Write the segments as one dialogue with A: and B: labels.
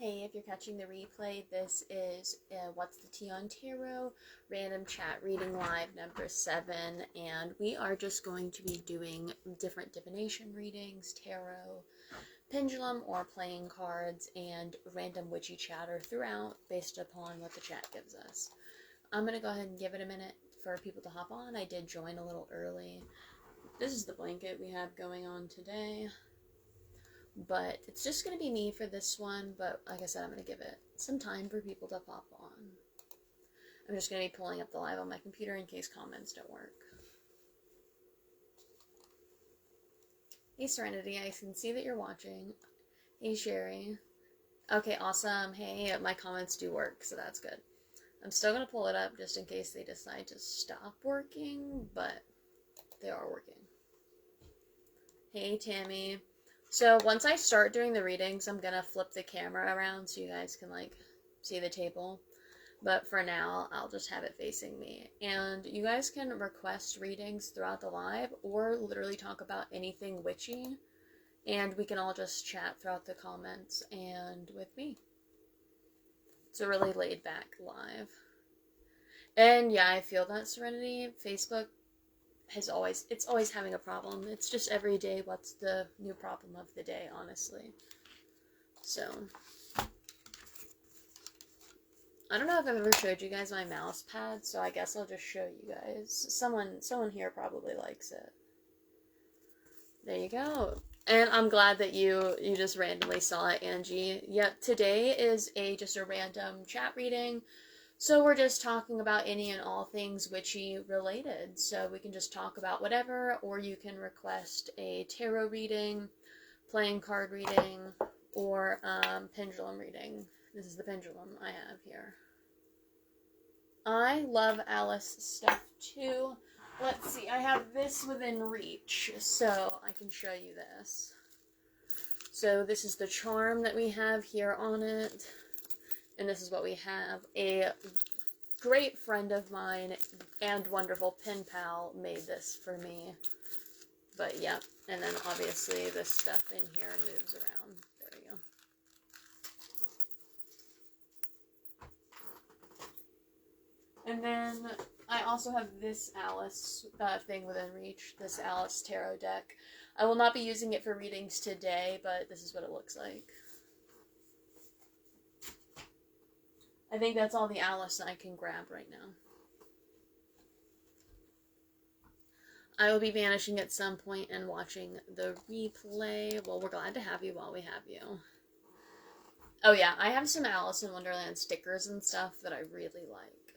A: Hey, if you're catching the replay, this is What's the Tea on Tarot, random chat reading live number 7, and we are just going to be doing different divination readings, tarot, pendulum, or playing cards, and random witchy chatter throughout based upon what the chat gives us. I'm going to go ahead and give it a minute for people to hop on. I did join a little early. This is the blanket we have going on today. But it's just going to be me for this one, but like I said, I'm going to give it some time for people to pop on. I'm just going to be pulling up the live on my computer in case comments don't work. Hey Serenity, I can see that you're watching. Hey Sherry. Okay, awesome. Hey, my comments do work, so that's good. I'm still going to pull it up just in case they decide to stop working, but they are working. Hey Tammy. So once I start doing the readings, I'm going to flip the camera around so you guys can, see the table. But for now, I'll just have it facing me. And you guys can request readings throughout the live or literally talk about anything witchy. And we can all just chat throughout the comments and with me. It's a really laid back live. And yeah, I feel that, Serenity. Facebook it's always having a problem. It's just every day what's the new problem of the day, honestly. So, I don't know if I've ever showed you guys my mouse pad, so I guess I'll just show you guys. Someone here probably likes it. There you go. And I'm glad that you just randomly saw it, Angie. Yep, today is just a random chat reading. So we're just talking about any and all things witchy related. So we can just talk about whatever, or you can request a tarot reading, playing card reading, or pendulum reading. This is the pendulum I have here. I love Alice stuff too. Let's see, I have this within reach, so I can show you this. So this is the charm that we have here on it. And this is what we have. A great friend of mine and wonderful pen pal made this for me. But yeah, and then obviously this stuff in here moves around. There we go. And then I also have this Alice thing within reach, this Alice tarot deck. I will not be using it for readings today, but this is what it looks like. I think that's all the Alice I can grab right now. I will be vanishing at some point and watching the replay. Well, we're glad to have you while we have you. Oh yeah, I have some Alice in Wonderland stickers and stuff that I really like.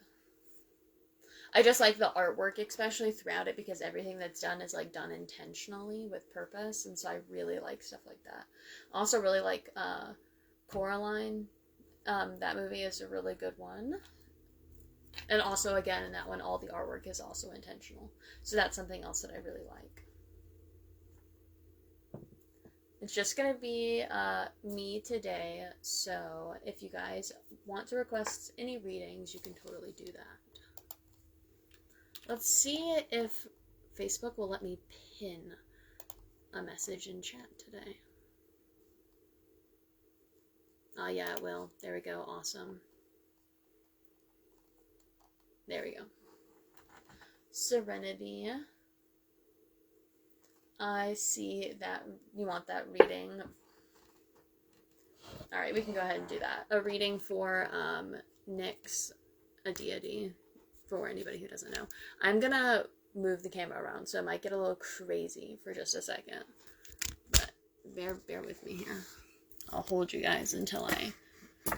A: I just like the artwork, especially throughout it, because everything that's done is done intentionally with purpose, and so I really like stuff like that. I also really like Coraline. That movie is a really good one. And also, again, in that one, all the artwork is also intentional. So that's something else that I really like. It's just going to be me today, so if you guys want to request any readings, you can totally do that. Let's see if Facebook will let me pin a message in chat today. Oh, yeah, it will. There we go. Awesome. There we go. Serenity. I see that you want that reading. Alright, we can go ahead and do that. A reading for Nyx, a deity, for anybody who doesn't know. I'm gonna move the camera around, so it might get a little crazy for just a second. But bear with me here. I'll hold you guys until I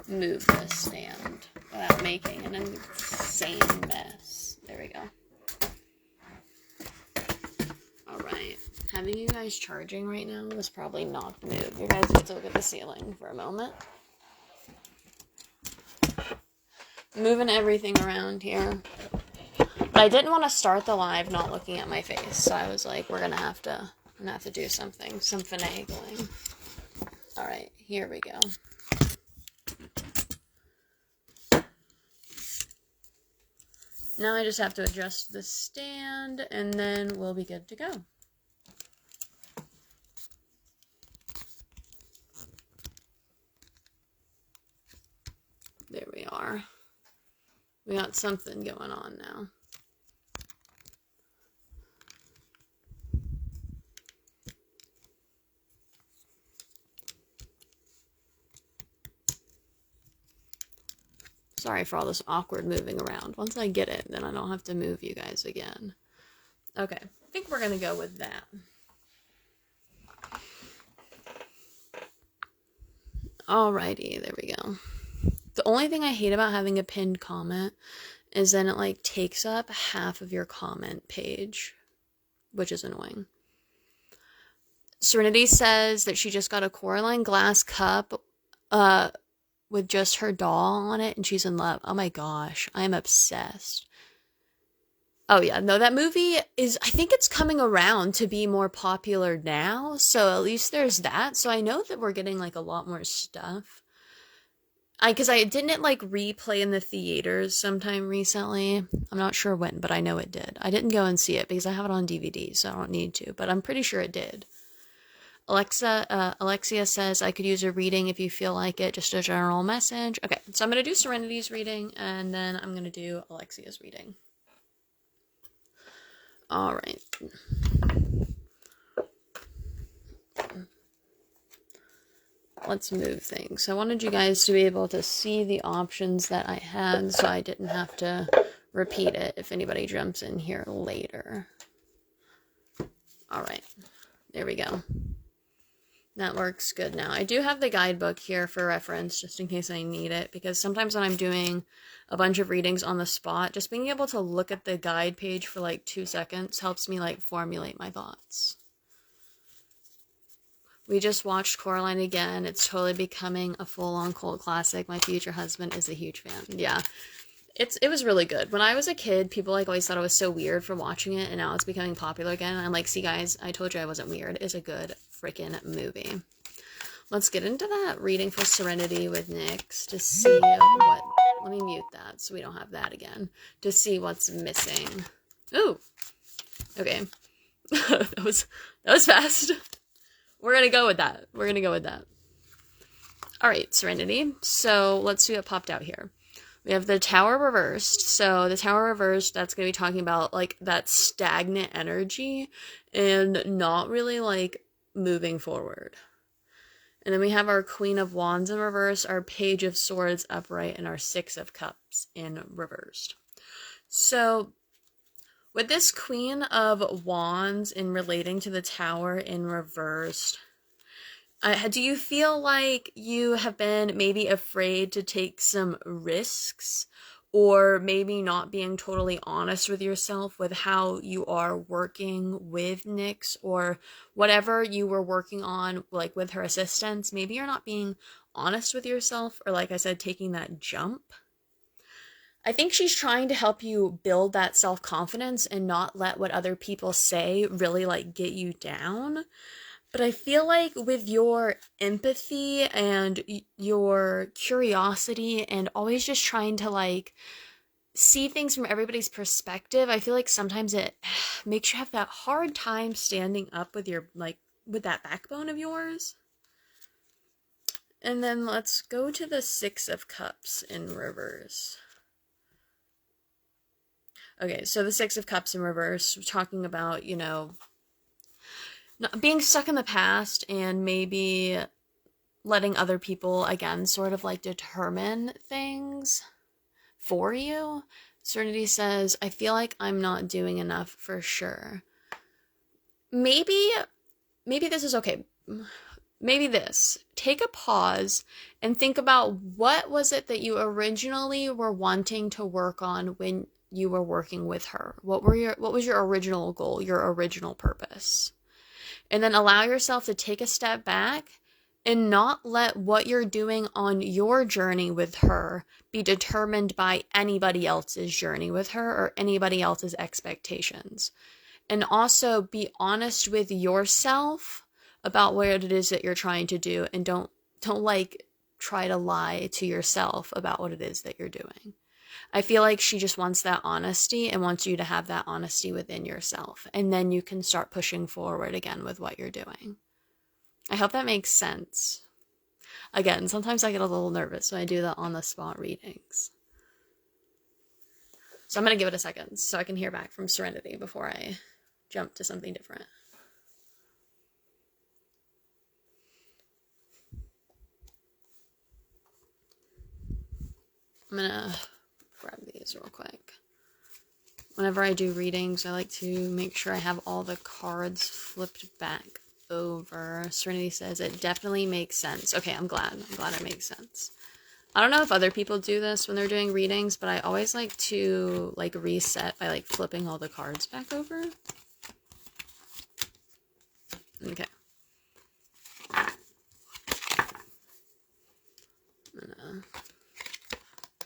A: move this stand without making an insane mess. There we go. Alright. Having you guys charging right now is probably not the move. You guys need to look at the ceiling for a moment. Moving everything around here. But I didn't want to start the live not looking at my face, so I was like, we're gonna have to do something. Some finagling. Alright, here we go. Now I just have to adjust the stand, and then we'll be good to go. We got something going on now. Sorry for all this awkward moving around. Once I get it, then I don't have to move you guys again. Okay, I think we're gonna go with that. Alrighty, there we go. The only thing I hate about having a pinned comment is then it like takes up half of your comment page, which is annoying. Serenity says that she just got a Coraline glass cup with just her doll on it and she's in love. Oh my gosh, I am obsessed. Oh yeah, no, that movie is, I think it's coming around to be more popular now, so at least there's that. So I know that we're getting like a lot more stuff. Because I didn't it like replay in the theaters sometime recently. I'm not sure when, but I know it did. I didn't go and see it because I have it on DVD, so I don't need to, but I'm pretty sure it did. Alexia says, I could use a reading if you feel like it, just a general message. Okay, so I'm going to do Serenity's reading, and then I'm going to do Alexia's reading. All right. Let's move things. I wanted you guys to be able to see the options that I had so I didn't have to repeat it if anybody jumps in here later. All right. There we go. That works good now. I do have the guidebook here for reference just in case I need it, because sometimes when I'm doing a bunch of readings on the spot, just being able to look at the guide page for like 2 seconds helps me like formulate my thoughts. We just watched Coraline again. It's totally becoming a full-on cult classic. My future husband is a huge fan. Yeah, it was really good. When I was a kid, people like always thought I was so weird for watching it, and now it's becoming popular again. I'm like, see guys, I told you I wasn't weird. It's a good freaking movie. Let's get into that reading for Serenity with Nyx to see what... Let me mute that so we don't have that again. To see what's missing. Ooh. Okay. that was fast. We're going to go with that. We're going to go with that. All right, Serenity. So let's see what popped out here. We have the Tower reversed. So the Tower reversed, that's going to be talking about like that stagnant energy and not really like moving forward. And then we have our Queen of Wands in reverse, our Page of Swords upright, and our Six of Cups in reversed. So with this Queen of Wands in relating to the Tower in reversed, do you feel like you have been maybe afraid to take some risks, or maybe not being totally honest with yourself with how you are working with Nyx, or whatever you were working on, like with her assistance? Maybe you're not being honest with yourself, or like I said, taking that jump. I think she's trying to help you build that self-confidence and not let what other people say really like get you down. But I feel like with your empathy and your curiosity and always just trying to like see things from everybody's perspective, I feel like sometimes it makes you have that hard time standing up with your like with that backbone of yours. And then let's go to the Six of Cups in reverse. Okay, so the Six of Cups in reverse, we're talking about, you know, not being stuck in the past and maybe letting other people, again, sort of like determine things for you. Serenity says, I feel like I'm not doing enough for sure. Maybe this is okay. Maybe this. Take a pause and think about what was it that you originally were wanting to work on when you were working with her. What was your original goal, your original purpose? And then allow yourself to take a step back and not let what you're doing on your journey with her be determined by anybody else's journey with her or anybody else's expectations. And also be honest with yourself about what it is that you're trying to do, and don't like try to lie to yourself about what it is that you're doing. I feel like she just wants that honesty and wants you to have that honesty within yourself. And then you can start pushing forward again with what you're doing. I hope that makes sense. Again, sometimes I get a little nervous when I do the on-the-spot readings. So I'm going to give it a second so I can hear back from Serenity before I jump to something different. I'm going to grab these real quick. Whenever I do readings, I like to make sure I have all the cards flipped back over. Serenity says it definitely makes sense. Okay, I'm glad it makes sense. I don't know if other people do this when they're doing readings, but I always like to reset by flipping all the cards back over. Okay. I'm gonna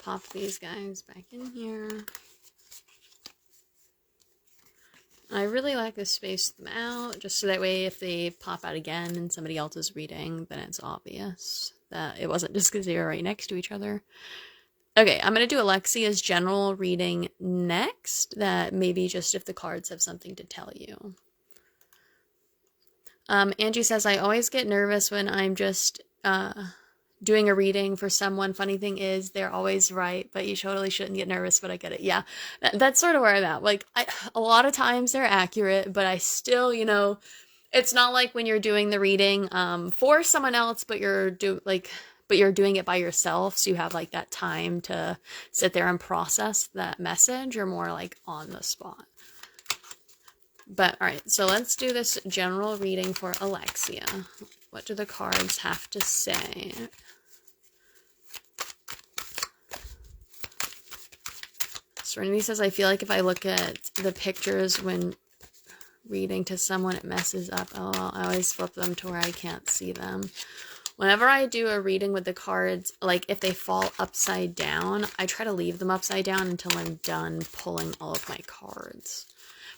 A: pop these guys back in here. I really like to space them out, just so that way if they pop out again and somebody else is reading, then it's obvious that it wasn't just because they were right next to each other. Okay, I'm going to do Alexia's general reading next, that maybe just if the cards have something to tell you. Angie says, I always get nervous when I'm just doing a reading for someone. Funny thing is, they're always right, but you totally shouldn't get nervous, but I get it. Yeah, that's sort of where I'm at. A lot of times they're accurate, but I still, it's not like when you're doing the reading for someone else, but you're doing it by yourself, so you have that time to sit there and process that message. You're more on the spot. But all right, so let's do this general reading for Alexia. What do the cards have to say? Serenity says, I feel like if I look at the pictures when reading to someone, it messes up. Oh, I always flip them to where I can't see them. Whenever I do a reading with the cards, if they fall upside down, I try to leave them upside down until I'm done pulling all of my cards.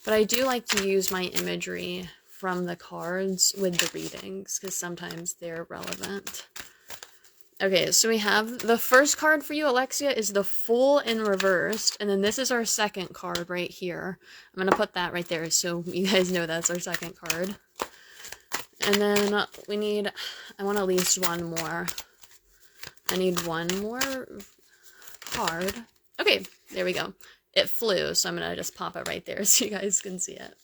A: But I do like to use my imagery from the cards with the readings, because sometimes they're relevant. Okay, so we have the first card for you, Alexia, is the Fool in reversed, and then this is our second card right here. I'm going to put that right there so you guys know that's our second card. And then I want at least one more. I need one more card. Okay, there we go. It flew, so I'm going to just pop it right there so you guys can see it.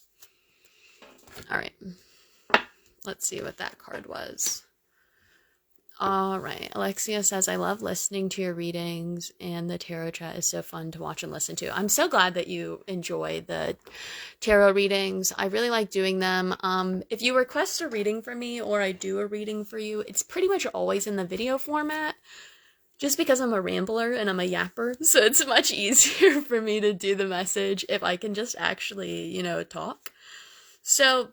A: Alright. Let's see what that card was. Alright, Alexia says, I love listening to your readings, and the tarot chat is so fun to watch and listen to. I'm so glad that you enjoy the tarot readings. I really like doing them. If you request a reading from me, or I do a reading for you, it's pretty much always in the video format, just because I'm a rambler and I'm a yapper, so it's much easier for me to do the message if I can just actually, talk. So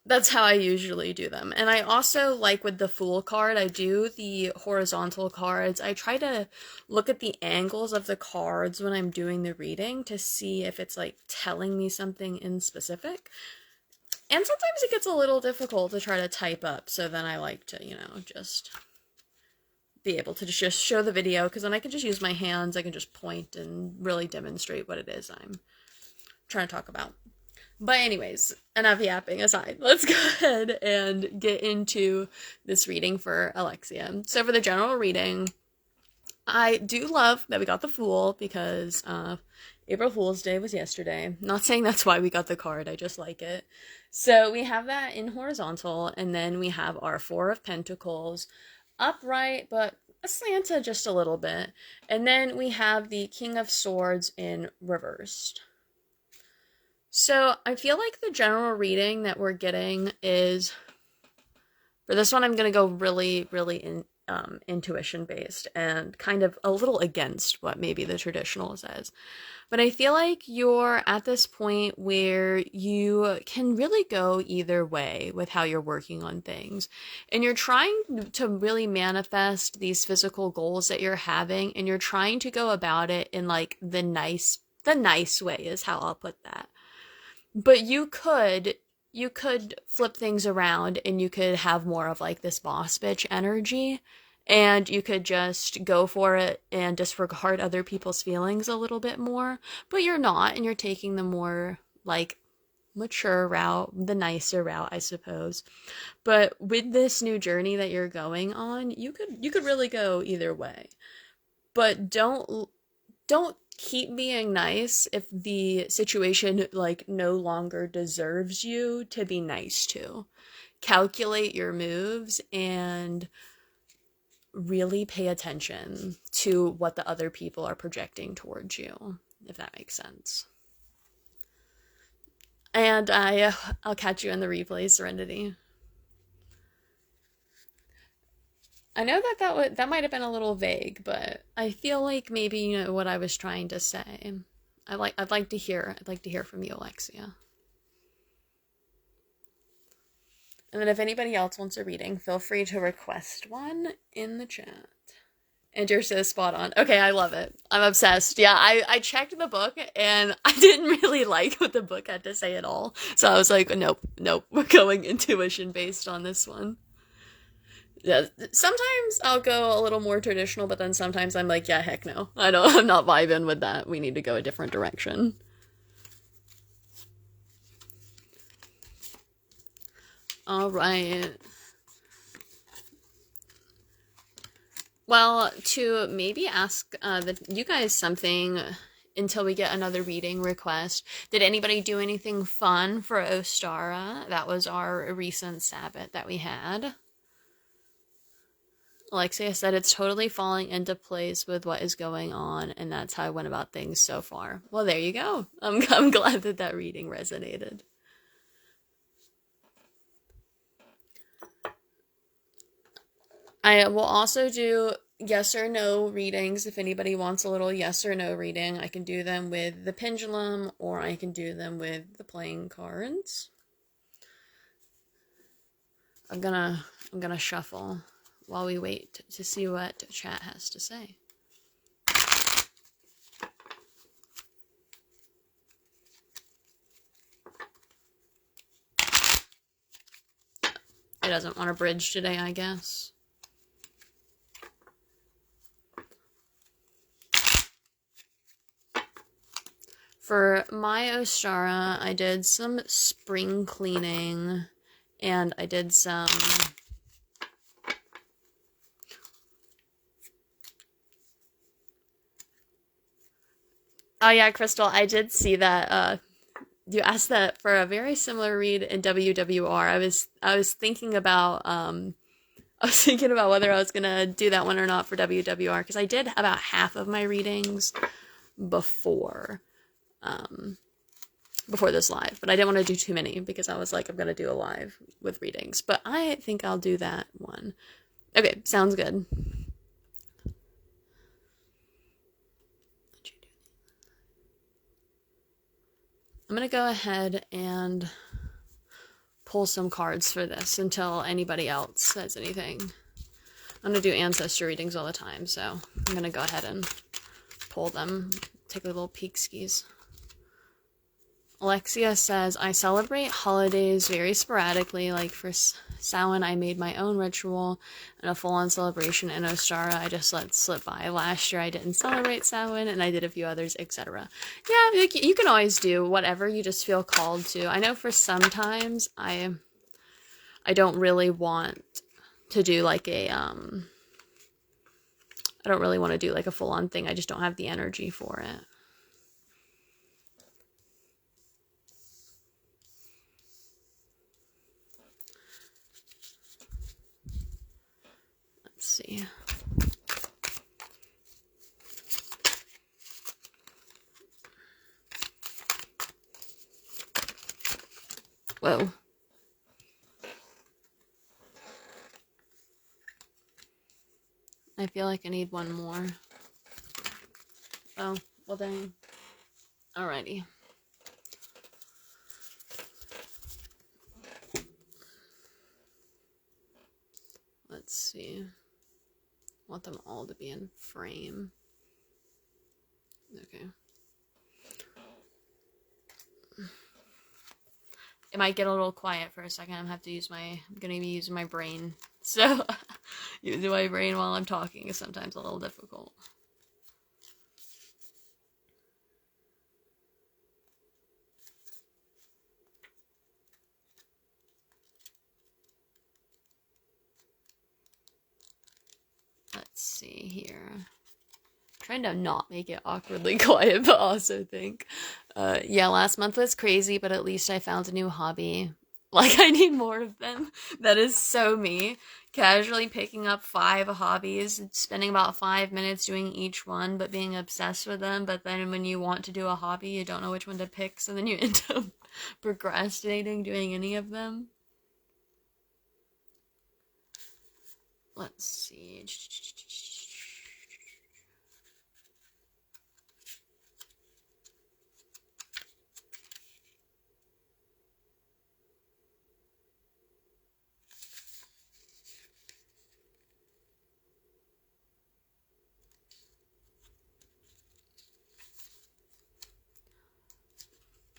A: that's how I usually do them. And I also with the Fool card, I do the horizontal cards. I try to look at the angles of the cards when I'm doing the reading to see if it's telling me something in specific. And sometimes it gets a little difficult to try to type up, so then I like to, just be able to just show the video, because then I can just use my hands, I can just point and really demonstrate what it is I'm trying to talk about. But anyways, enough yapping aside, let's go ahead and get into this reading for Alexia. So for the general reading, I do love that we got the Fool, because April Fool's Day was yesterday. Not saying that's why we got the card, I just like it. So we have that in horizontal, and then we have our Four of Pentacles upright, but slanted just a little bit. And then we have the King of Swords in reversed. So I feel like the general reading that we're getting is, for this one, I'm going to go really, really intuition based and kind of a little against what maybe the traditional says. But I feel like you're at this point where you can really go either way with how you're working on things. And you're trying to really manifest these physical goals that you're having, and you're trying to go about it in the nice way is how I'll put that. But you could flip things around, and you could have more of this boss bitch energy, and you could just go for it and disregard other people's feelings a little bit more. But you're not, and you're taking the more mature route, the nicer route, I suppose. But with this new journey that you're going on, you could really go either way. But don't keep being nice if the situation like no longer deserves you to be nice to. Calculate your moves and really pay attention to what the other people are projecting towards you, if that makes sense. And I'll catch you in the replay, Serenity. I know that might have been a little vague, but I feel like maybe you know what I was trying to say. I'd like to hear from you, Alexia. And then if anybody else wants a reading, feel free to request one in the chat. And you're so spot on. Okay, I love it. I'm obsessed. Yeah, I checked the book and I didn't really like what the book had to say at all. So I was like, nope, we're going intuition based on this one. Yeah, sometimes I'll go a little more traditional, but then sometimes I'm like, yeah, heck no. I'm not vibing with that. We need to go a different direction. All right. Well, to maybe ask you guys something until we get another reading request. Did anybody do anything fun for Ostara? That was our recent Sabbath that we had. Alexia said it's totally falling into place with what is going on, and that's how I went about things so far. Well, there you go. I'm glad that reading resonated. I will also do yes or no readings. If anybody wants a little yes or no reading, I can do them with the pendulum or I can do them with the playing cards. I'm gonna shuffle while we wait to see what chat has to say. It doesn't want a bridge today, I guess. For my Ostara, I did some spring cleaning and I did some oh yeah, Crystal, I did see that you asked that for a very similar read in WWR. I was thinking about whether I was gonna do that one or not for WWR because I did about half of my readings before this live, but I didn't want to do too many because I was like, I'm gonna do a live with readings, but I think I'll do that one. Okay, sounds good. I'm gonna go ahead and pull some cards for this until anybody else says anything. I'm gonna do ancestor readings all the time, so I'm gonna go ahead and pull them, take a little peek skis. Alexia says, I celebrate holidays very sporadically. Like for Samhain, I made my own ritual and a full-on celebration in Ostara. I just let slip by. Last year, I didn't celebrate Samhain, and I did a few others, etc. Yeah, you can always do whatever you just feel called to. I know for sometimes I don't really want to do like a, I don't really want to do like a full-on thing. I just don't have the energy for it. Let's see. Whoa. I feel like I need one more. Oh, well dang. Alrighty. Let's see. I want them all to be in frame. Okay. It might get a little quiet for a second. I'm gonna be using my brain. So using my brain while I'm talking is sometimes a little difficult. Let's see here. trying to not make it awkwardly quiet, but also think, yeah, last month was crazy, but at least I found a new hobby. Like, I need more of them. That is so me. Casually picking up 5 hobbies, spending about 5 minutes doing each one, but being obsessed with them. But then when you want to do a hobby, you don't know which one to pick, so then you end up procrastinating doing any of them. Let's see.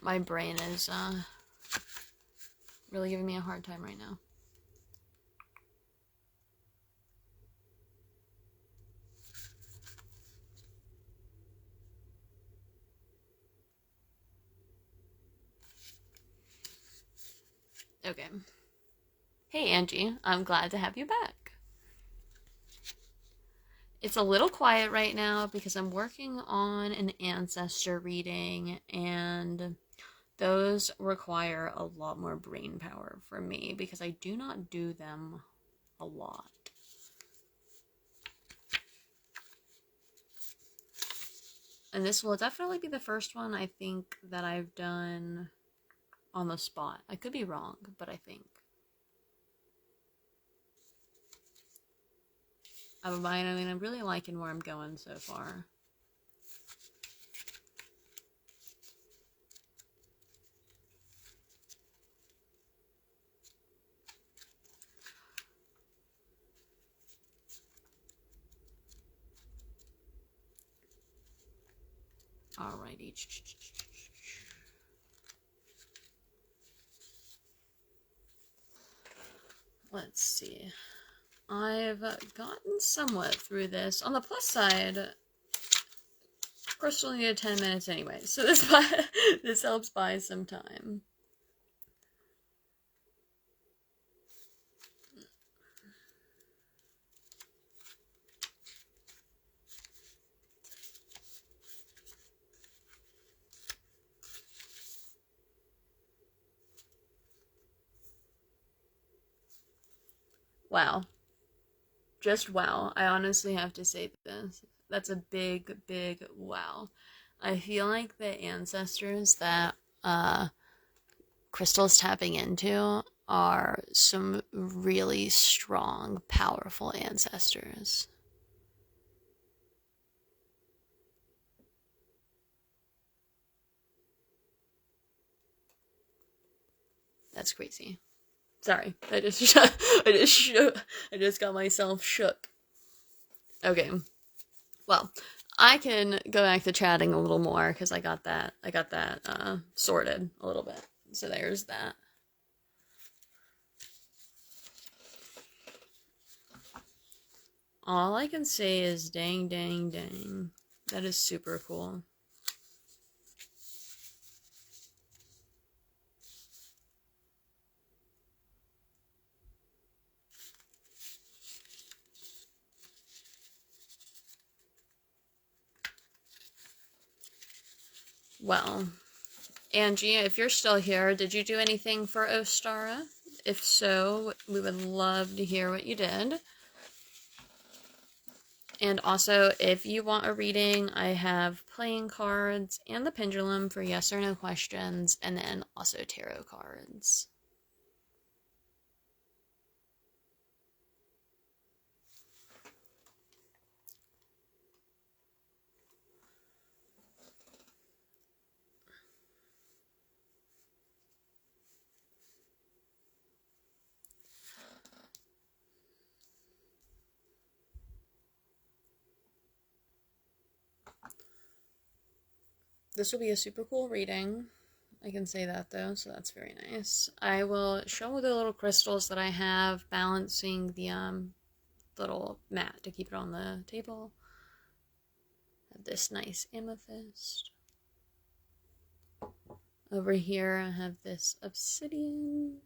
A: My brain is really giving me a hard time right now. Okay. Hey Angie, I'm glad to have you back. It's a little quiet right now because I'm working on an ancestor reading, and those require a lot more brain power from me because I do not do them a lot. And this will definitely be the first one I think that I've done on the spot. I could be wrong, but I think. I mean, I'm really liking where I'm going so far. Alrighty. Let's see. I've gotten somewhat through this. On the plus side, Crystal needed 10 minutes anyway, so this helps buy some time. Wow. Just wow. I honestly have to say this. That's a big, big wow. I feel like the ancestors that Crystal's tapping into are some really strong, powerful ancestors. That's crazy. Sorry, I just got myself shook. Okay, well, I can go back to chatting a little more because I got that sorted a little bit. So there's that. All I can say is dang, dang, dang. That is super cool. Well, Angie, if you're still here, did you do anything for Ostara? If so, we would love to hear what you did. And also, if you want a reading, I have playing cards and the pendulum for yes or no questions, and then also tarot cards. This will be a super cool reading. I can say that though, so that's very nice. I will show the little crystals that I have balancing the little mat to keep it on the table. I have this nice amethyst. Over here I have this obsidian.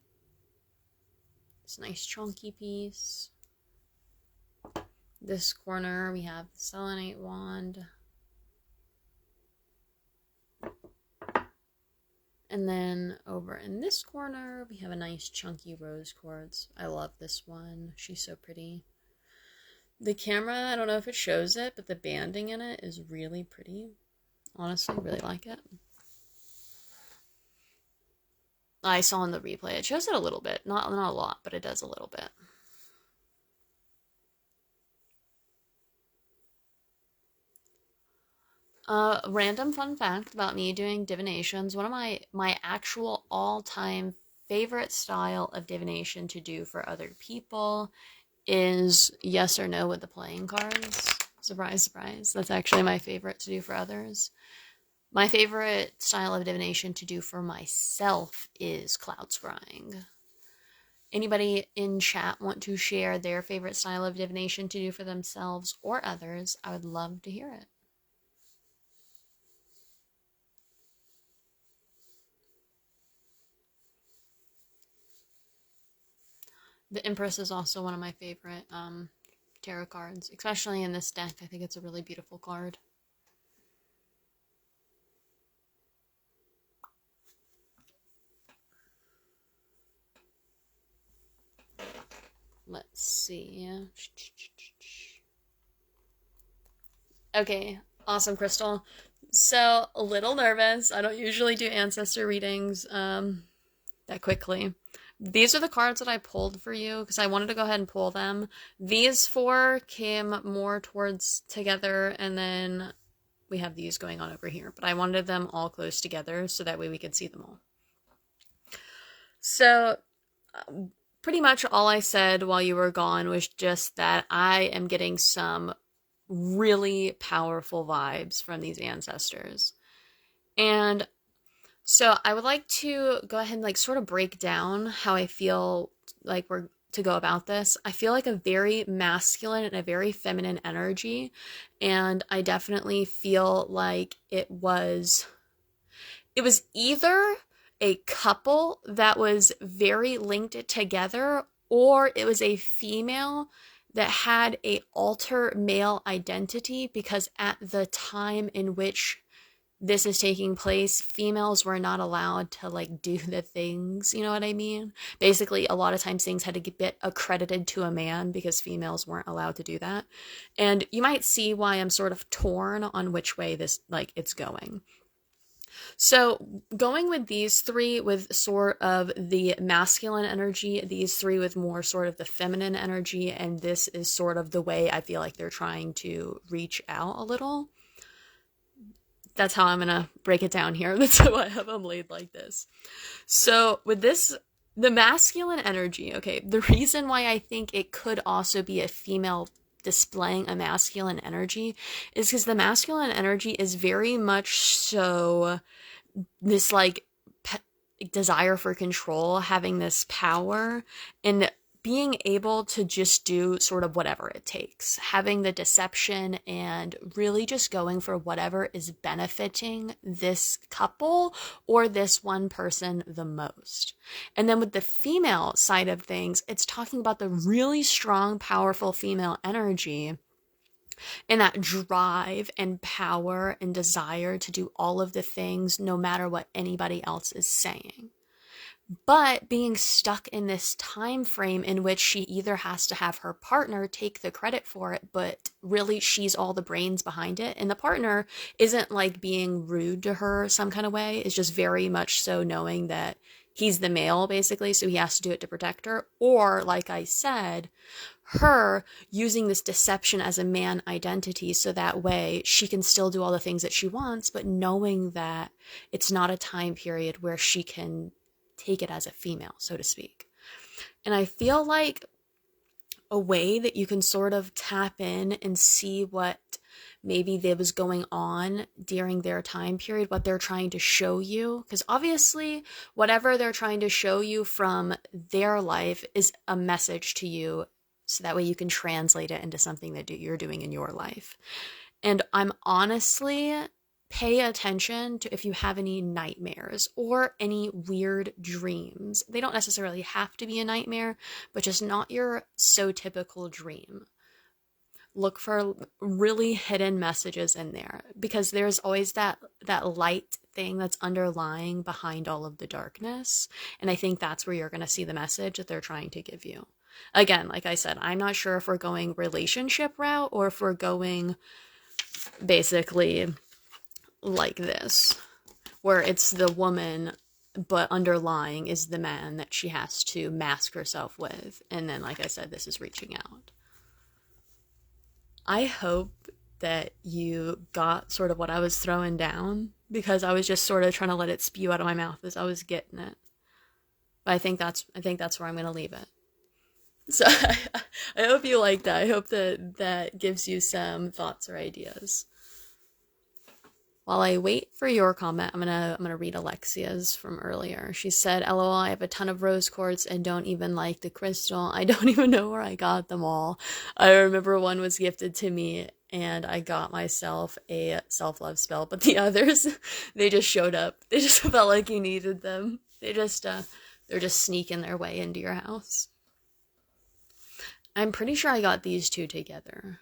A: This nice chunky piece. this corner, we have the selenite wand. And then over in this corner, we have a nice chunky rose quartz. I love this one. She's so pretty. The camera, I don't know if it shows it, but the banding in it is really pretty. Honestly, really like it. I saw in the replay, it shows it a little bit. Not a lot, but it does a little bit. Random fun fact about me doing divinations. One of my actual all-time favorite style of divination to do for other people is yes or no with the playing cards. Surprise, surprise. That's actually my favorite to do for others. My favorite style of divination to do for myself is cloud scrying. Anybody in chat want to share their favorite style of divination to do for themselves or others? I would love to hear it. The Empress is also one of my favorite tarot cards, especially in this deck. I think it's a really beautiful card. Let's see. Okay, awesome, Crystal. So, a little nervous. I don't usually do ancestor readings that quickly. These are the cards that I pulled for you because I wanted to go ahead and pull them. These four came more towards together, and then we have these going on over here. But I wanted them all close together so that way we could see them all. So, pretty much all I said while you were gone was just that I am getting some really powerful vibes from these ancestors. And so I would like to go ahead and like sort of break down how I feel like we're to go about this. I feel like a very masculine and a very feminine energy, and I definitely feel like it was either a couple that was very linked together, or it was a female that had a alter male identity, because at the time in which this is taking place, females were not allowed to like do the things, you know what I mean? Basically, a lot of times things had to get accredited to a man because females weren't allowed to do that. And you might see why I'm sort of torn on which way this like it's going. So going with these three with sort of the masculine energy, these three with more sort of the feminine energy, and this is sort of the way I feel like they're trying to reach out a little. That's how I'm gonna break it down here. That's how I have them laid like this. So with this, the masculine energy, okay, the reason why I think it could also be a female displaying a masculine energy is because the masculine energy is very much so this like desire for control, having this power, and being able to just do sort of whatever it takes, having the deception and really just going for whatever is benefiting this couple or this one person the most. And then with the female side of things, it's talking about the really strong, powerful female energy and that drive and power and desire to do all of the things no matter what anybody else is saying. But being stuck in this time frame in which she either has to have her partner take the credit for it, but really she's all the brains behind it, and the partner isn't like being rude to her some kind of way, it's just very much so knowing that he's the male basically, so he has to do it to protect her. Or like I said, her using this deception as a man identity so that way she can still do all the things that she wants, but knowing that it's not a time period where she can take it as a female, so to speak. And I feel like a way that you can sort of tap in and see what maybe there was going on during their time period, what they're trying to show you, because obviously whatever they're trying to show you from their life is a message to you, so that way you can translate it into something that you're doing in your life. And I'm honestly, pay attention to if you have any nightmares or any weird dreams. They don't necessarily have to be a nightmare, but just not your so typical dream. look for really hidden messages in there, because there's always that light thing that's underlying behind all of the darkness. And I think that's where you're going to see the message that they're trying to give you. Again, like I said, I'm not sure if we're going relationship route or if we're going basically like this, where it's the woman, but underlying is the man that she has to mask herself with. And then, like I said, this is reaching out. I hope that you got sort of what I was throwing down, because I was just sort of trying to let it spew out of my mouth as I was getting it. But I think that's where I'm going to leave it. So I hope you like that. I hope that gives you some thoughts or ideas. While I wait for your comment, I'm gonna read Alexia's from earlier. She said, "LOL, I have a ton of rose quartz and don't even like the crystal. I don't even know where I got them all. I remember one was gifted to me and I got myself a self-love spell, but the others, they just showed up. They just felt like you needed them. They're just sneaking their way into your house." I'm pretty sure I got these two together.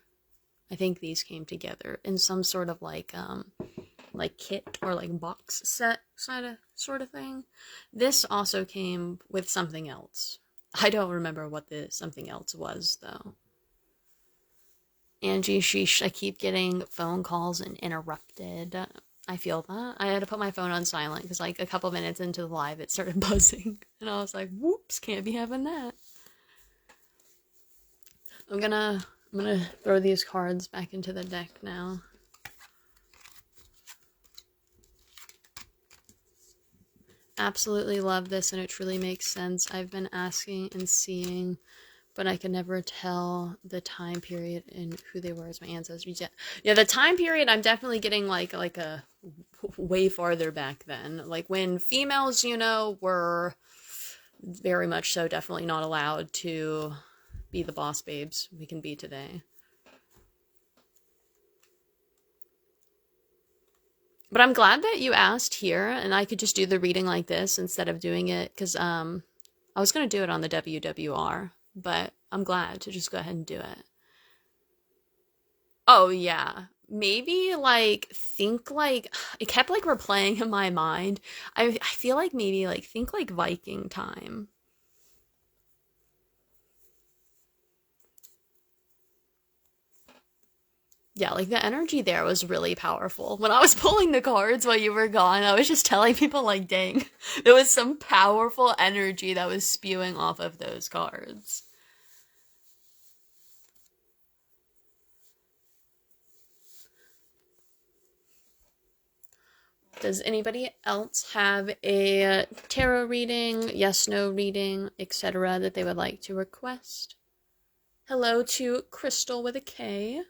A: I think these came together in some sort of like kit or like box set sort of thing. This also came with something else. I don't remember what the something else was though. Angie, sheesh, I keep getting phone calls and interrupted. I feel that. I had to put my phone on silent because like a couple minutes into the live it started buzzing. And I was like, whoops, can't be having that. I'm gonna throw these cards back into the deck now. Absolutely love this, and it truly makes sense. I've been asking and seeing, but I can never tell the time period and who they were as my ancestors. Yeah, the time period, I'm definitely getting like a way farther back then. Like when females, you know, were very much so definitely not allowed to be the boss babes we can be today. But I'm glad that you asked here, and I could just do the reading like this instead of doing it, because I was going to do it on the WWR, but I'm glad to just go ahead and do it. Oh, yeah. Maybe, like, think, like, it kept, like, replaying in my mind. I feel like maybe, like, think, like, Viking time. Yeah, like the energy there was really powerful. When I was pulling the cards while you were gone, I was just telling people like, dang, there was some powerful energy that was spewing off of those cards. Does anybody else have a tarot reading, yes, no reading, etc. that they would like to request? Hello to Crystal with a K.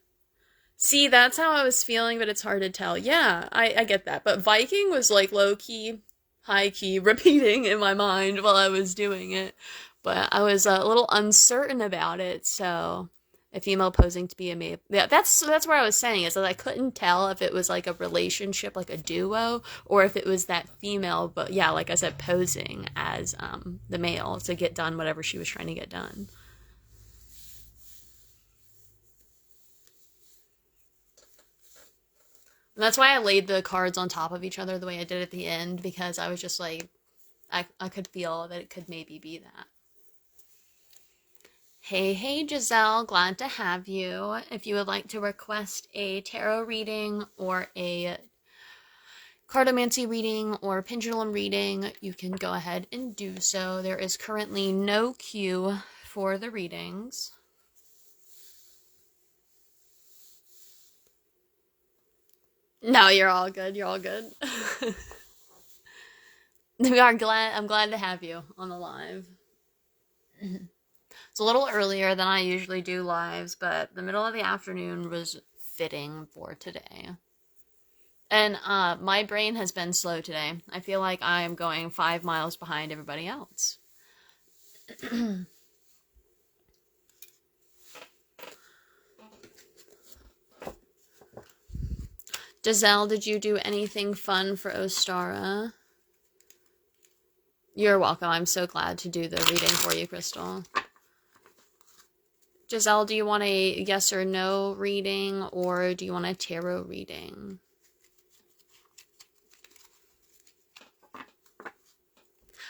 A: See, that's how I was feeling, but it's hard to tell. Yeah, I get that. But Viking was like low-key, high-key, repeating in my mind while I was doing it. But I was a little uncertain about it, so a female posing to be a male. Yeah, that's where I was saying is that I couldn't tell if it was like a relationship, like a duo, or if it was that female, but yeah, like I said, posing as the male to get done whatever she was trying to get done. And that's why I laid the cards on top of each other the way I did at the end, because I was just like, I could feel that it could maybe be that. Hey, Giselle, glad to have you. If you would like to request a tarot reading or a cartomancy reading or pendulum reading, you can go ahead and do so. There is currently no queue for the readings. No, you're all good. You're all good. I'm glad to have you on the live. It's a little earlier than I usually do lives, but the middle of the afternoon was fitting for today. And my brain has been slow today. I feel like I am going 5 miles behind everybody else. Giselle, did you do anything fun for Ostara? You're welcome. I'm so glad to do the reading for you, Crystal. Giselle, do you want a yes or no reading, or do you want a tarot reading?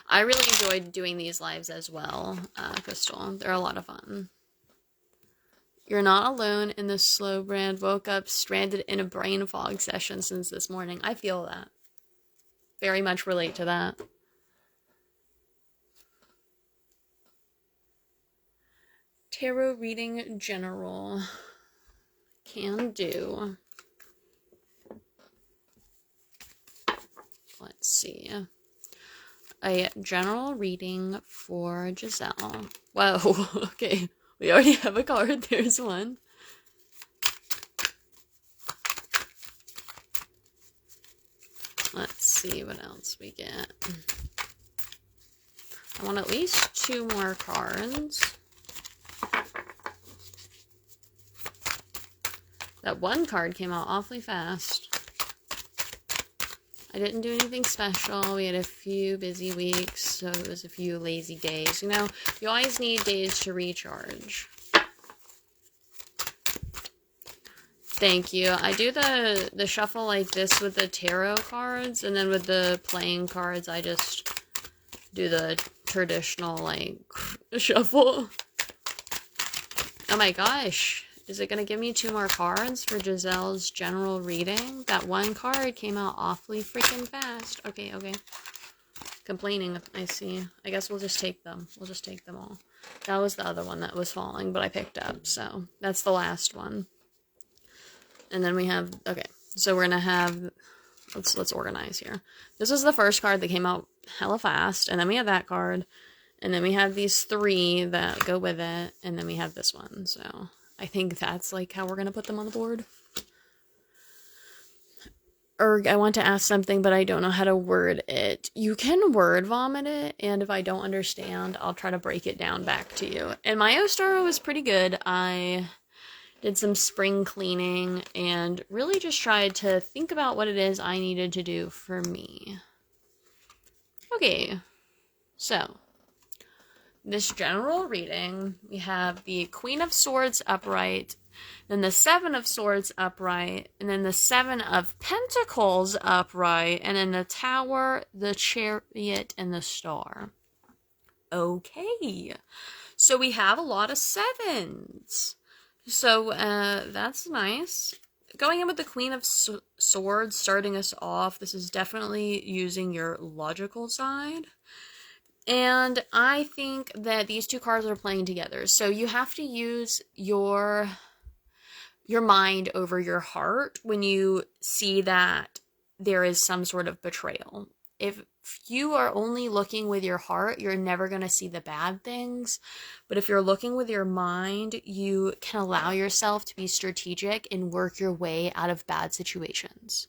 A: I really enjoyed doing these lives as well, Crystal. They're a lot of fun. You're not alone in the slow brand. Woke up stranded in a brain fog session since this morning. I feel that. Very much relate to that. Tarot reading general. Can do. Let's see. A general reading for Giselle. Whoa, okay. We already have a card. There's one. Let's see what else we get. I want at least 2 more cards. That one card came out awfully fast. I didn't do anything special. We had a few busy weeks, so it was a few lazy days. You know, you always need days to recharge. Thank you. I do the shuffle like this with the tarot cards, and then with the playing cards, I just do the traditional, like, shuffle. Oh my gosh. Is it going to give me 2 more cards for Giselle's general reading? That one card came out awfully freaking fast. Okay, okay. Complaining, I see. I guess we'll just take them. We'll just take them all. That was the other one that was falling, but I picked up, so that's the last one. And then we have, okay, so we're going to have, let's organize here. This is the first card that came out hella fast, and then we have that card, and then we have these 3 that go with it, and then we have this one, so I think that's like how we're going to put them on the board. Erg, I want to ask something, but I don't know how to word it. You can word vomit it, and if I don't understand, I'll try to break it down back to you. And my Ostara was pretty good. I did some spring cleaning and really just tried to think about what it is I needed to do for me. Okay, so this general reading, we have the Queen of Swords upright, then the 7 of Swords upright, and then the 7 of Pentacles upright, and then the Tower, the Chariot, and the Star. Okay, so we have a lot of 7s. So, that's nice. Going in with the Queen of Swords, starting us off, this is definitely using your logical side. And I think that these 2 cards are playing together. So you have to use your mind over your heart when you see that there is some sort of betrayal. If you are only looking with your heart, you're never going to see the bad things. But if you're looking with your mind, you can allow yourself to be strategic and work your way out of bad situations.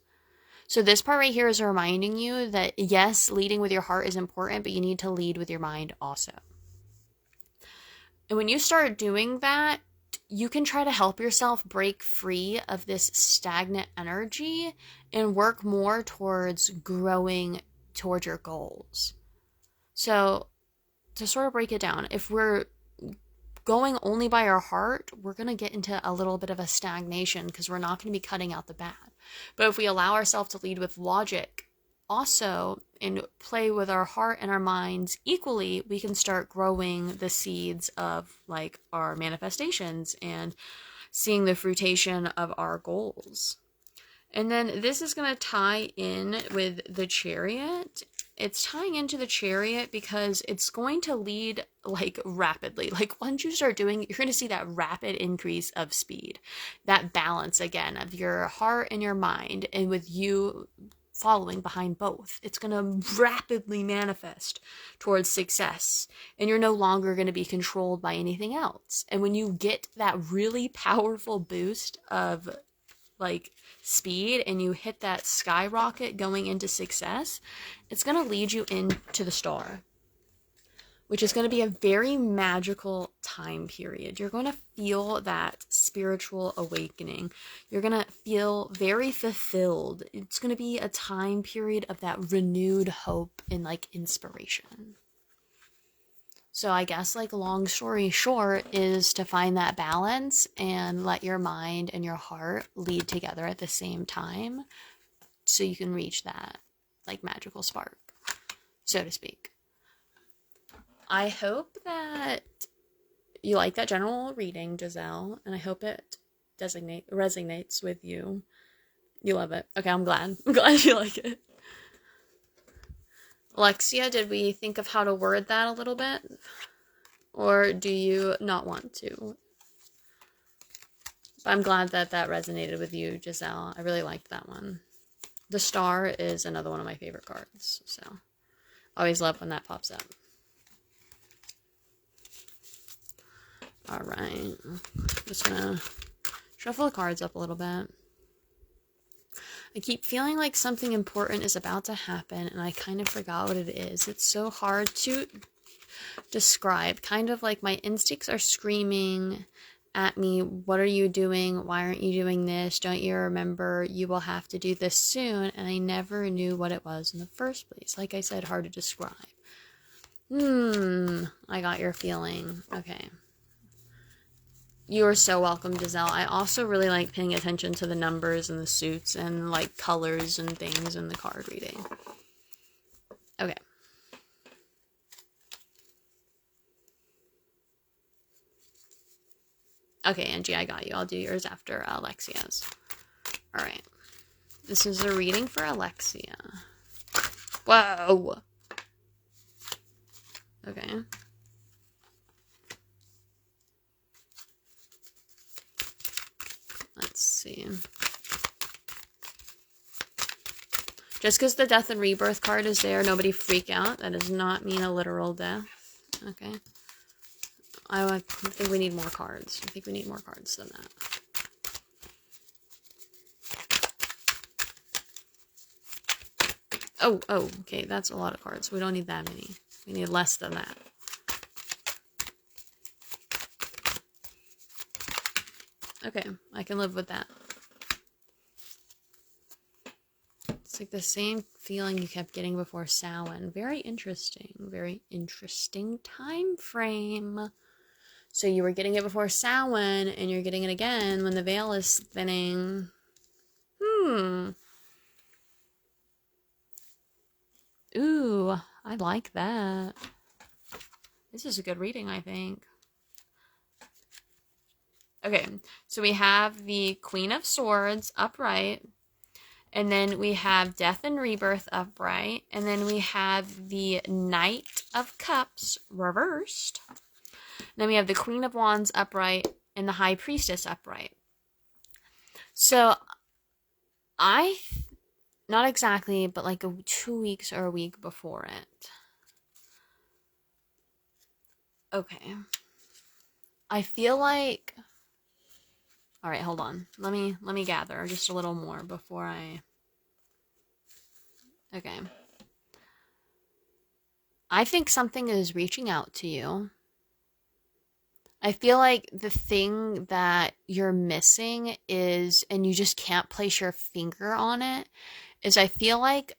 A: So this part right here is reminding you that, yes, leading with your heart is important, but you need to lead with your mind also. And when you start doing that, you can try to help yourself break free of this stagnant energy and work more towards growing towards your goals. So to sort of break it down, if we're going only by our heart, we're going to get into a little bit of a stagnation because we're not going to be cutting out the bad. But if we allow ourselves to lead with logic also and play with our heart and our minds equally, we can start growing the seeds of like our manifestations and seeing the fruition of our goals. And then this is going to tie in with the Chariot. It's tying into the Chariot because it's going to lead like rapidly. Like once you start doing it, you're going to see that rapid increase of speed, that balance again of your heart and your mind, and with you following behind both, it's going to rapidly manifest towards success, and you're no longer going to be controlled by anything else. And when you get that really powerful boost of like speed and you hit that skyrocket going into success, it's going to lead you into the star, which is going to be a very magical time period. You're going to feel that spiritual awakening. You're going to feel very fulfilled. It's going to be a time period of that renewed hope and like inspiration. So I guess, like, long story short is to find that balance and let your mind and your heart lead together at the same time so you can reach that, like, magical spark, so to speak. I hope that you like that general reading, Giselle, and I hope it resonates with you. You love it. Okay, I'm glad. I'm glad you like it. Alexia, did we think of how to word that a little bit? Or do you not want to? But I'm glad that that resonated with you, Giselle. I really liked that one. The star is another one of my favorite cards. So, I always love when that pops up. Alright. Just gonna shuffle the cards up a little bit. I keep feeling like something important is about to happen, and I kind of forgot what it is. It's so hard to describe. Kind of like my instincts are screaming at me, what are you doing? Why aren't you doing this? Don't you remember? You will have to do this soon. And I never knew what it was in the first place. Like I said, hard to describe. I got your feeling. Okay. You are so welcome, Giselle. I also really like paying attention to the numbers and the suits and, like, colors and things in the card reading. Okay. Okay, Angie, I got you. I'll do yours after Alexia's. Alright. This is a reading for Alexia. Whoa! Okay. Let's see. Just because the death and rebirth card is there, nobody freak out. That does not mean a literal death. Okay. I think we need more cards. I think we need more cards than that. Oh, okay. That's a lot of cards. We don't need that many. We need less than that. Okay, I can live with that. It's like the same feeling you kept getting before Samhain. Very interesting. Very interesting time frame. So you were getting it before Samhain, and you're getting it again when the veil is thinning. Ooh, I like that. This is a good reading, I think. Okay, so we have the Queen of Swords upright, and then we have Death and Rebirth upright, and then we have the Knight of Cups reversed. Then we have the Queen of Wands upright and the High Priestess upright. So, not exactly, but like 2 weeks or a week before it. Okay. I feel like... Alright, hold on. Let me gather just a little more before I... Okay. I think something is reaching out to you. I feel like the thing that you're missing is, and you just can't place your finger on it, is I feel like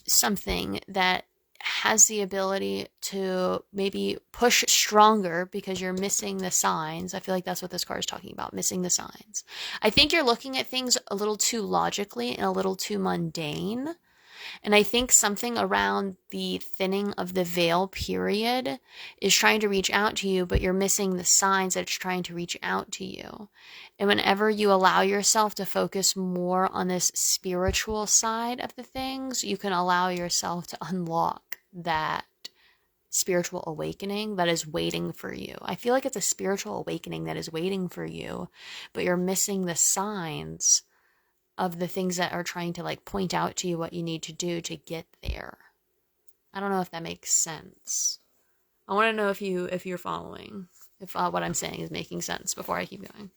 A: something that has the ability to maybe push stronger because you're missing the signs. I feel like that's what this card is talking about, missing the signs. I think you're looking at things a little too logically and a little too mundane. And I think something around the thinning of the veil period is trying to reach out to you, but you're missing the signs that it's trying to reach out to you. And whenever you allow yourself to focus more on this spiritual side of the things, you can allow yourself to unlock that spiritual awakening that is waiting for you. I feel like it's a spiritual awakening that is waiting for you, but you're missing the signs of the things that are trying to, like, point out to you what you need to do to get there. I don't know if that makes sense. I want to know if you're following, if what I'm saying is making sense before I keep going.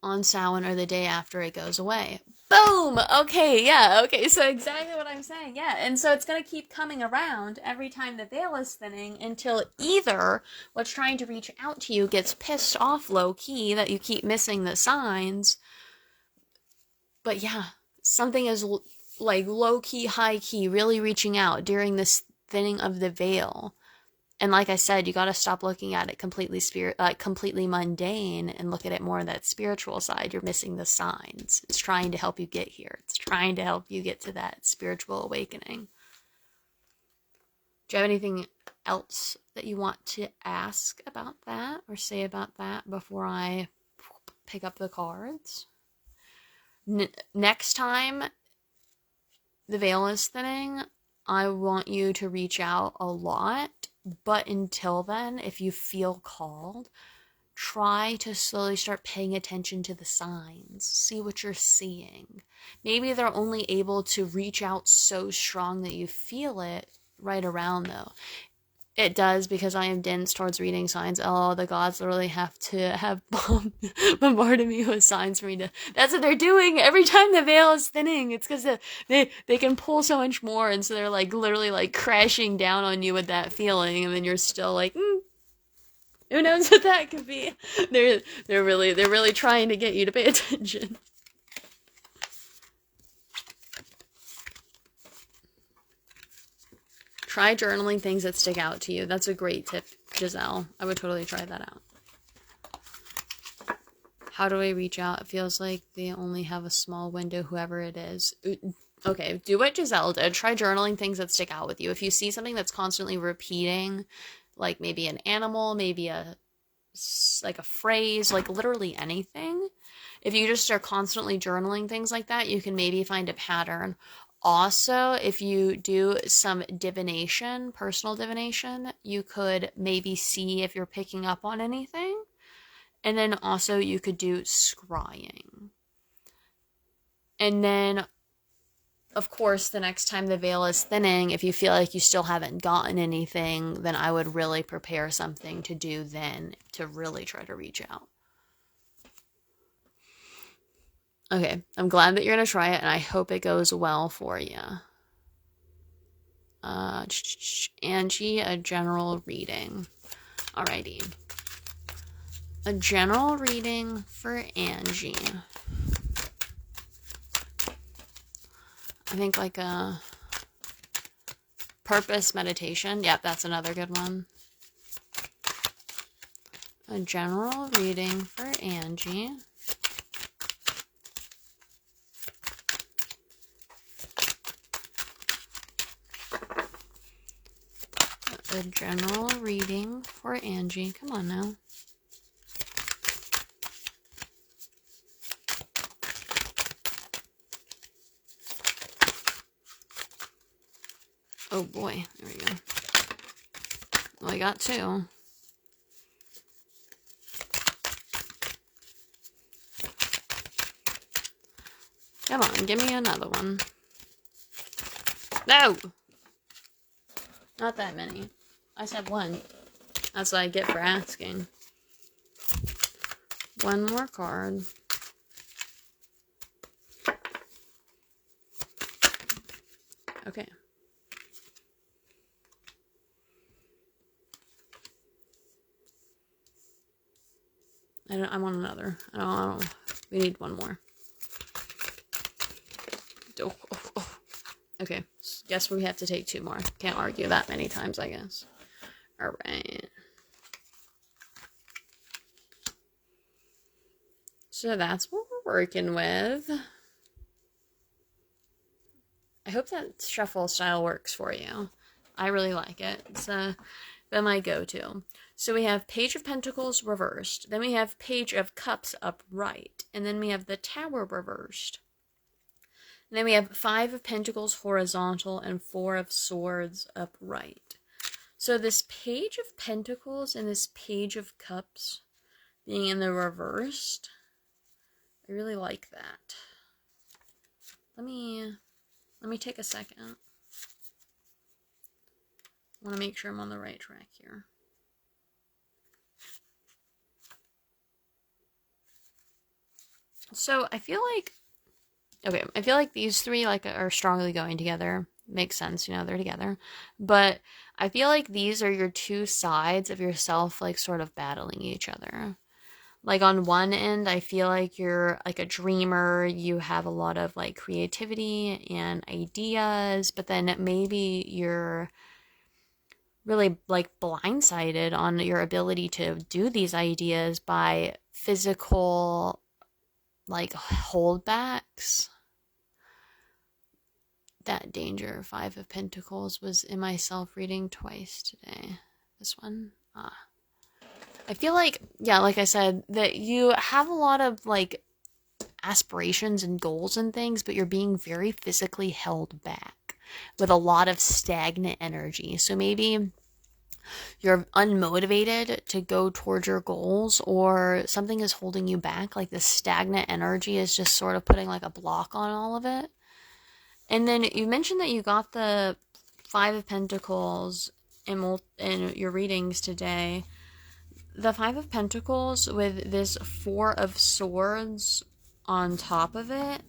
A: On Samhain or the day after it goes away. Boom! Okay, yeah, okay, so exactly what I'm saying, yeah. And so it's going to keep coming around every time the veil is thinning until either what's trying to reach out to you gets pissed off low-key that you keep missing the signs. But yeah, something is like low-key, high-key, really reaching out during this thinning of the veil. And like I said, you got to stop looking at it completely mundane and look at it more on that spiritual side. You're missing the signs. It's trying to help you get here. It's trying to help you get to that spiritual awakening. Do you have anything else that you want to ask about that or say about that before I pick up the cards? Next time the veil is thinning, I want you to reach out a lot. But until then, if you feel called, try to slowly start paying attention to the signs. See what you're seeing. Maybe they're only able to reach out so strong that you feel it right around, though. It does, because I am dense towards reading signs. Oh, the gods literally have to have bombarded me with signs for me to... That's what they're doing every time the veil is thinning. It's because they can pull so much more, and so they're like literally like crashing down on you with that feeling, and then you're still like, who knows what that could be? They're really trying to get you to pay attention. Try journaling things that stick out to you. That's a great tip, Giselle. I would totally try that out. How do I reach out? It feels like they only have a small window, whoever it is. Okay, do what Giselle did. Try journaling things that stick out with you. If you see something that's constantly repeating, like maybe an animal, maybe a phrase, like literally anything. If you just are constantly journaling things like that, you can maybe find a pattern. Also, if you do some divination, personal divination, you could maybe see if you're picking up on anything. And then also you could do scrying. And then, of course, the next time the veil is thinning, if you feel like you still haven't gotten anything, then I would really prepare something to do then to really try to reach out. Okay, I'm glad that you're going to try it, and I hope it goes well for you. Angie, a general reading. Alrighty. A general reading for Angie. I think like a purpose meditation. Yep, that's another good one. A general reading for Angie. A general reading for Angie. Come on now. Oh boy, there we go. Well, I got two. Come on, give me another one. No! Not that many. I said one. That's what I get for asking. One more card. Okay. I want another. I don't. We need one more. Oh. Okay. Guess we have to take two more. Can't argue that many times, I guess. Alright. So that's what we're working with. I hope that shuffle style works for you. I really like it. It's been my go-to. So we have Page of Pentacles reversed. Then we have Page of Cups upright. And then we have the Tower reversed. And then we have 5 of Pentacles horizontal and 4 of Swords upright. So this Page of Pentacles and this Page of Cups being in the reversed, I really like that. Let me take a second. I want to make sure I'm on the right track here. So I feel like these three are strongly going together. Makes sense, they're together. But I feel like these are your two sides of yourself, sort of battling each other. Like on one end, I feel like you're like a dreamer, you have a lot of like creativity and ideas, but then maybe you're really like blindsided on your ability to do these ideas by physical like holdbacks. That danger, Five of Pentacles, was in my self reading twice today. This one. I feel like, yeah, like I said, that you have a lot of like aspirations and goals and things, but you're being very physically held back with a lot of stagnant energy. So maybe you're unmotivated to go towards your goals, or something is holding you back. Like this stagnant energy is just sort of putting like a block on all of it. And then you mentioned that you got the Five of Pentacles in your readings today. The Five of Pentacles with this Four of Swords on top of it,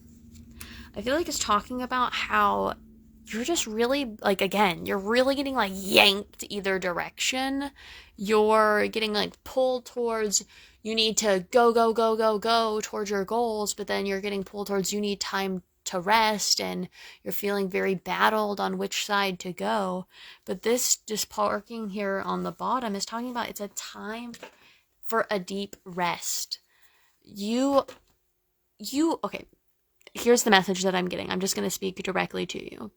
A: I feel like it's talking about how you're just really, like, again, you're really getting, like, yanked either direction. You're getting, like, pulled towards, you need to go towards your goals, but then you're getting pulled towards, you need time to rest, and you're feeling very battled on which side to go. But this just parking here on the bottom is talking about it's a time for a deep rest. Okay, here's the message that I'm getting. I'm just going to speak directly to you.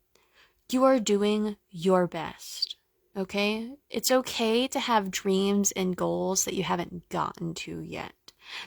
A: You are doing your best, okay? It's okay to have dreams and goals that you haven't gotten to yet.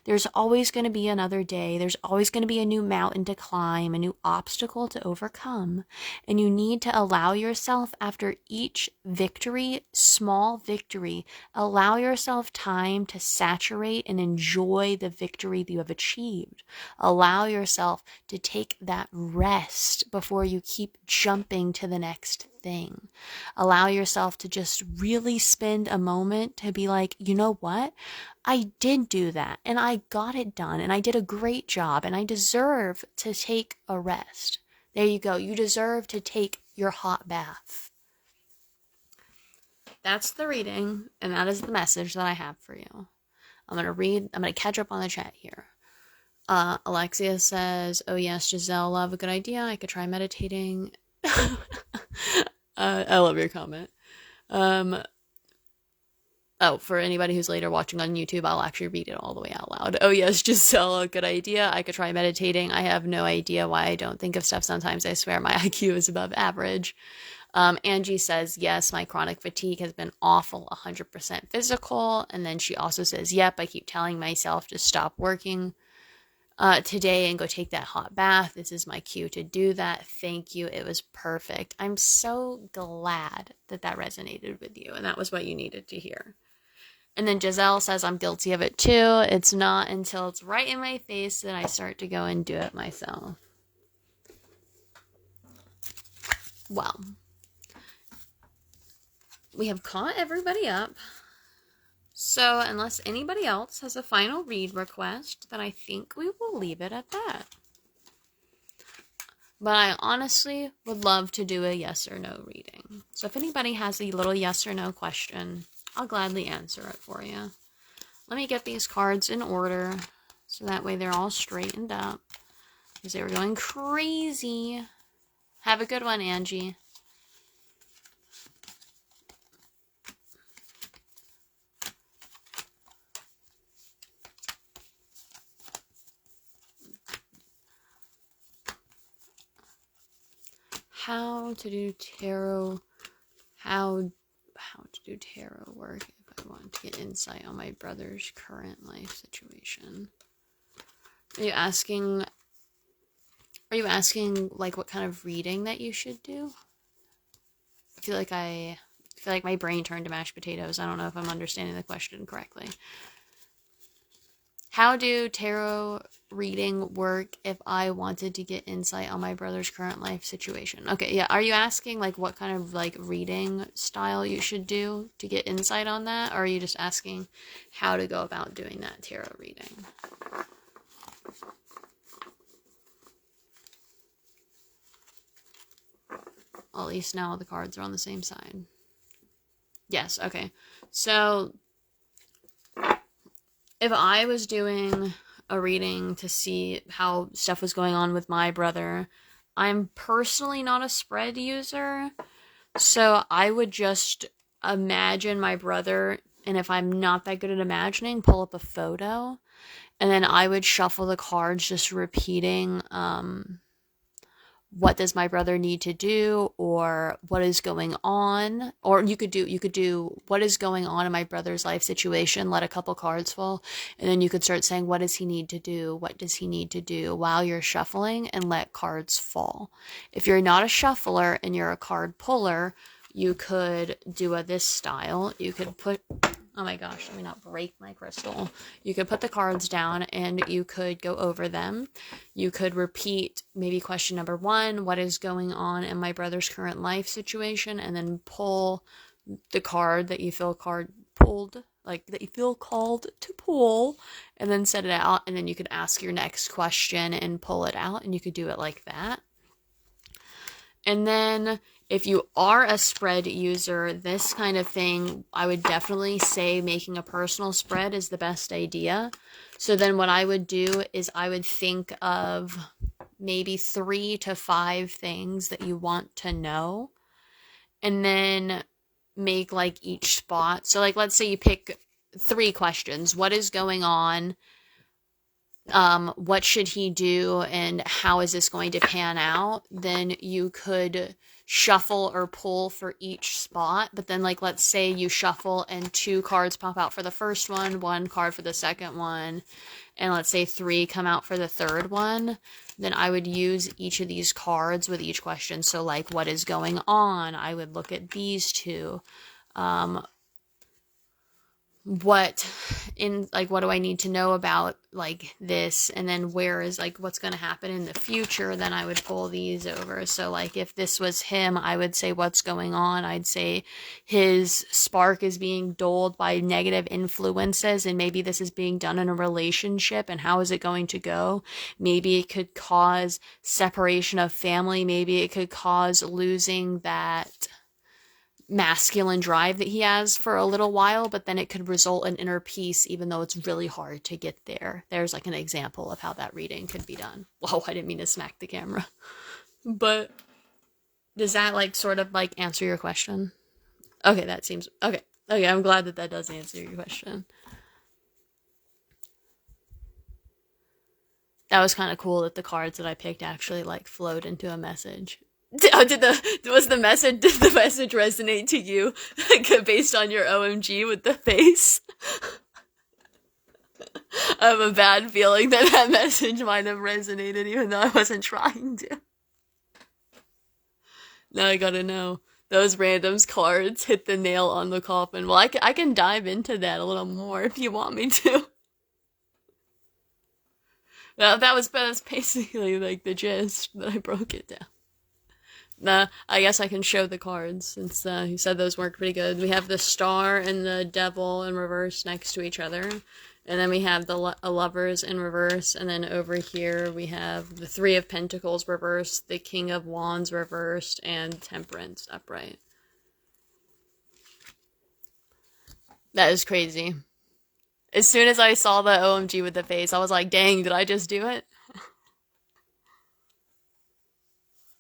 A: There's always going to be another day. There's always going to be a new mountain to climb, a new obstacle to overcome. And you need to allow yourself, after each victory, small victory, allow yourself time to saturate and enjoy the victory that you have achieved. Allow yourself to take that rest before you keep jumping to the next thing. Allow yourself to just really spend a moment to be like, you know what? I did do that and I got it done and I did a great job and I deserve to take a rest. There you go. You deserve to take your hot bath. That's the reading, and that is the message that I have for you. I'm going to catch up on the chat here. Alexia says, oh yes, Giselle, love, a good idea. I could try meditating. I love your comment. Oh, for anybody who's later watching on YouTube, I'll actually read it all the way out loud. Oh yes, Giselle, a good idea. I could try meditating. I have no idea why I don't think of stuff sometimes. I swear my IQ is above average. Angie says, yes, my chronic fatigue has been awful, 100% physical. And then she also says, yep, I keep telling myself to stop working today and go take that hot bath. This is my cue to do that. Thank you. It was perfect. I'm so glad that that resonated with you and that was what you needed to hear. And then Giselle says, I'm guilty of it too. It's not until it's right in my face that I start to go and do it myself. Well, we have caught everybody up. So unless anybody else has a final read request, then I think we will leave it at that. But I honestly would love to do a yes or no reading. So if anybody has a little yes or no question, I'll gladly answer it for you. Let me get these cards in order so that way they're all straightened up, because they were going crazy. Have a good one, Angie. How to do tarot work if I want to get insight on my brother's current life situation. Are you asking like what kind of reading that you should do? I feel like my brain turned to mashed potatoes. I don't know if I'm understanding the question correctly. How do tarot reading work if I wanted to get insight on my brother's current life situation? Okay, yeah. Are you asking like what kind of like reading style you should do to get insight on that? Or are you just asking how to go about doing that tarot reading? Well, at least now the cards are on the same side. Yes, okay. So if I was doing a reading to see how stuff was going on with my brother, I'm personally not a spread user, so I would just imagine my brother, and if I'm not that good at imagining, pull up a photo, and then I would shuffle the cards just repeating, what does my brother need to do, or what is going on, or you could do what is going on in my brother's life situation, let a couple cards fall, and then you could start saying what does he need to do, what does he need to do while you're shuffling, and let cards fall. If you're not a shuffler and you're a card puller, you could do this style. You could put, oh my gosh, let me not break my crystal. You could put the cards down and you could go over them. You could repeat maybe question number 1, what is going on in my brother's current life situation, and then pull the card that you feel pulled, like that you feel called to pull, and then set it out, and then you could ask your next question and pull it out, and you could do it like that. And then if you are a spread user, this kind of thing, I would definitely say making a personal spread is the best idea. So then what I would do is I would think of maybe 3 to 5 things that you want to know, and then make like each spot. So like, let's say you pick 3 questions. What is going on? What should he do, and how is this going to pan out? Then you could shuffle or pull for each spot. But then, like, let's say you shuffle and 2 cards pop out for the first one, 1 card for the second one, and let's say 3 come out for the third one. Then I would use each of these cards with each question. So like, what is going on? I would look at these 2. What do I need to know about like this, and then where is like what's going to happen in the future? Then I would pull these over. So like, if this was him, I would say what's going on. I'd say his spark is being dulled by negative influences, and maybe this is being done in a relationship, and how is it going to go? Maybe it could cause separation of family. Maybe it could cause losing that masculine drive that he has for a little while, but then it could result in inner peace, even though it's really hard to get there. There's like an example of how that reading could be done. Whoa, I didn't mean to smack the camera. But does that like sort of like answer your question? Okay, that seems okay. Okay, I'm glad that does answer your question. That was kind of cool that the cards that I picked actually like flowed into a message. Did the message resonate to you based on your OMG with the face? I have a bad feeling that message might have resonated even though I wasn't trying to. Now I gotta know. Those randoms cards hit the nail on the coffin. Well, I can dive into that a little more if you want me to. Well, that's basically like the gist that I broke it down. Nah, I guess I can show the cards since you said those worked pretty good. We have the star and the devil in reverse next to each other. And then we have the lovers in reverse. And then over here we have the 3 of Pentacles reversed, the King of Wands reversed, and Temperance upright. That is crazy. As soon as I saw the OMG with the face, I was like, dang, did I just do it?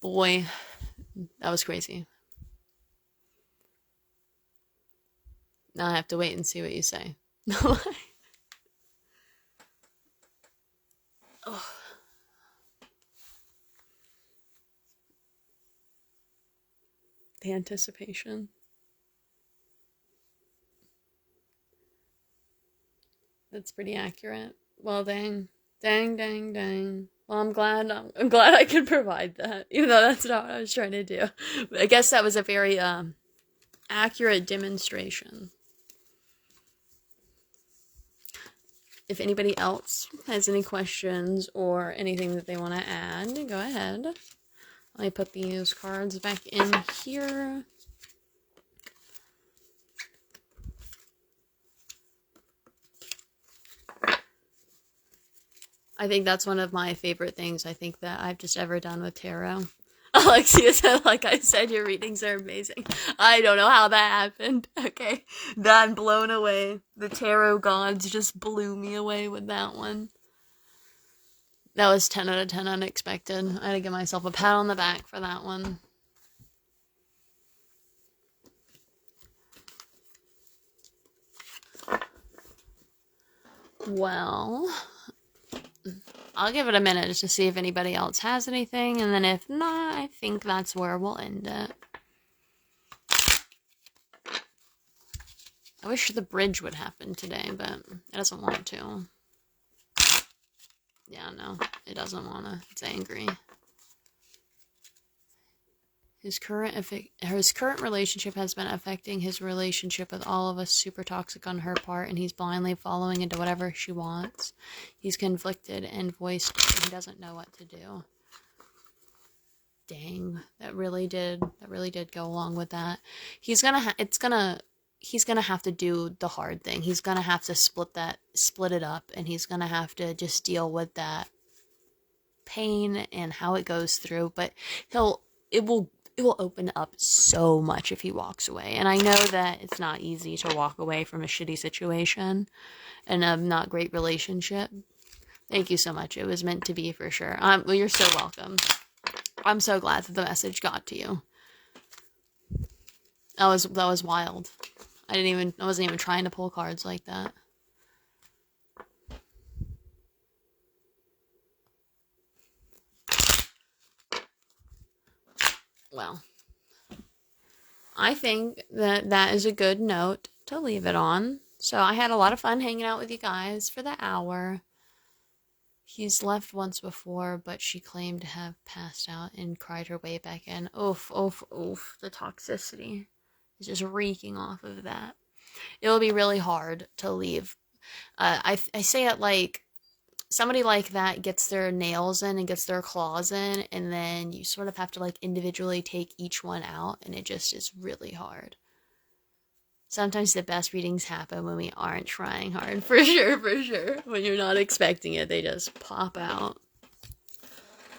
A: Boy. That was crazy. Now I have to wait and see what you say. Oh. The anticipation. That's pretty accurate. Well, dang. Dang. Well, I'm glad I could provide that, even though that's not what I was trying to do. But I guess that was a very accurate demonstration. If anybody else has any questions or anything that they want to add, go ahead. Let me put these cards back in here. I think that's one of my favorite things I think that I've just ever done with tarot. Alexia said, like I said, your readings are amazing. I don't know how that happened. Okay. I'm blown away. The tarot gods just blew me away with that one. That was 10 out of 10 unexpected. I had to give myself a pat on the back for that one. Well, I'll give it a minute just to see if anybody else has anything, and then if not, I think that's where we'll end it. I wish the bridge would happen today, but it doesn't want to. Yeah, no, it doesn't want to. It's angry. His current relationship has been affecting his relationship with all of us, super toxic on her part, and he's blindly following into whatever she wants. He's conflicted and voiced he doesn't know what to do. Dang, that really did go along with that. He's gonna have to do the hard thing. He's gonna have to split it up, and he's gonna have to just deal with that pain and how it goes through, but it will open up so much if he walks away. And I know that it's not easy to walk away from a shitty situation and a not great relationship. Thank you so much. It was meant to be for sure. Well, you're so welcome. I'm so glad that the message got to you. That was wild. I wasn't even trying to pull cards like that. Well, I think that is a good note to leave it on. So I had a lot of fun hanging out with you guys for the hour. He's left once before, but she claimed to have passed out and cried her way back in. Oof, oof, oof. The toxicity is just reeking off of that. It will be really hard to leave. I say it like somebody like that gets their nails in and gets their claws in, and then you sort of have to like individually take each one out, and it just is really hard. Sometimes the best readings happen when we aren't trying hard. For sure. When you're not expecting it, they just pop out.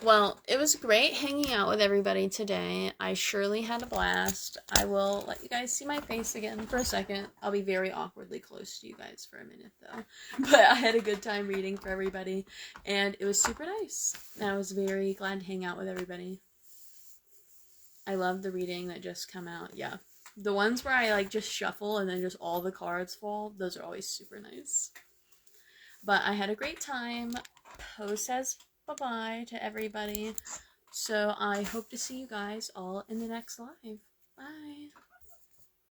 A: Well, it was great hanging out with everybody today. I surely had a blast. I will let you guys see my face again for a second. I'll be very awkwardly close to you guys for a minute, though. But I had a good time reading for everybody, and it was super nice. And I was very glad to hang out with everybody. I love the reading that just come out. Yeah. The ones where I, like, just shuffle and then just all the cards fall, those are always super nice. But I had a great time. Poe says bye-bye to everybody. So I hope to see you guys all in the next live.